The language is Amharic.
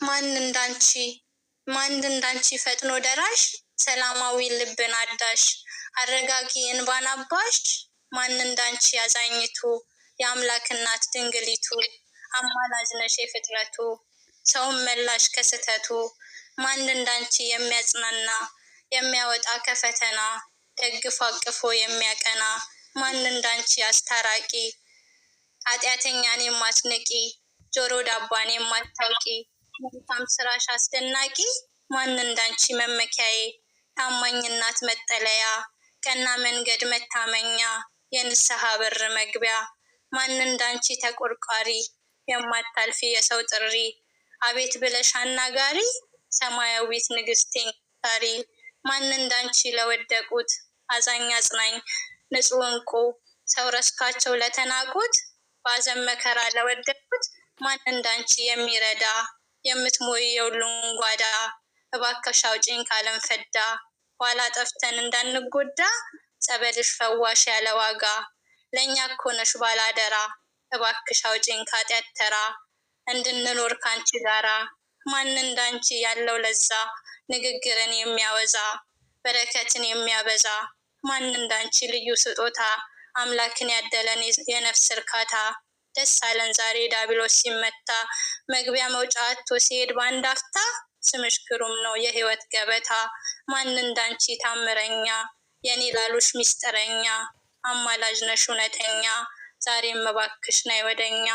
ማን እንዳንቺ ማን እንዳንቺ ፈጥኖ ደራሽ ሰላማዊ ልብን አዳሽ አረጋጊ እንባን አባሽ ማን እንዳንቺ አዛኝቱ የአምላክ እናት ድንግሊቱ አማላጅ ነሽ የፍጥረቱ ሰውን መላሽ ከስተቱ ማን እንዳንቺ የሚያጽናና የሚያወጣ ከፈተና ደግፎ አቅፎ የሚያቀና ማን እንዳንቺ አስታራቂ ኃጢአተኛን የማትንቂ ጆሮ ዳባን የማታውቂ መልካም ስራሽ አስደናቂ ማን እንዳንቺ መመኪያዬ ታማኝ እናት መጠለያ ቀና መንገድ መታመኛ የንስሐ በር መግቢያ ማን እንዳንቺ ተቆርቋሪ የማታልፊ የሰው ጥሪ አቤት ብለሽ አናጋሪ ሰማያዊት ንግስቴ ታሪ ማን እንዳንቺ ለወደቁት አዛኝ አጽናኝ ንጹህ እንቁ ሰው ረስቷቸው ለተናቁት ባዘን መከራ ለወደቁት ማን እንዳንቺ የሚረዳ የምትሞይ የሁሉን ጓዳ እባክሽ አውጪኝ ካለም ፈዳ ኋላ ጠፍተን እንዳንጎዳ ጸበልሽ ፈዋሽ ያለ ዋጋ ለእኛ እኮ ነሽ ባላደራ እባክሽ አውጪኝ ከኃጢአት ተራ እንድንኖር ካንቺ ጋራ ማን እንዳንቺ ያለው ለዛ ንግግርን የሚያወዛ በረከትን የሚያበዛ ማን እንዳንቺ ልዩ ስጦታ አምላክን ያደለን የነፍስ እርካታ ደስ አለን ዛሬ ዲያብሎስ ሲመታ መግቢያ መውጫ አጥቶ ሲሄድ ባንድ አፍታ ስምሽ ግሩም ነው የህይወት ገበታ ማን እንዳንቺ ታምረኛ የኔ ላሉሽ ሚስጥረኛ አማላጅ ነሽ እውነተኛ ዛሬም እባክሽ ነይ ወደኛ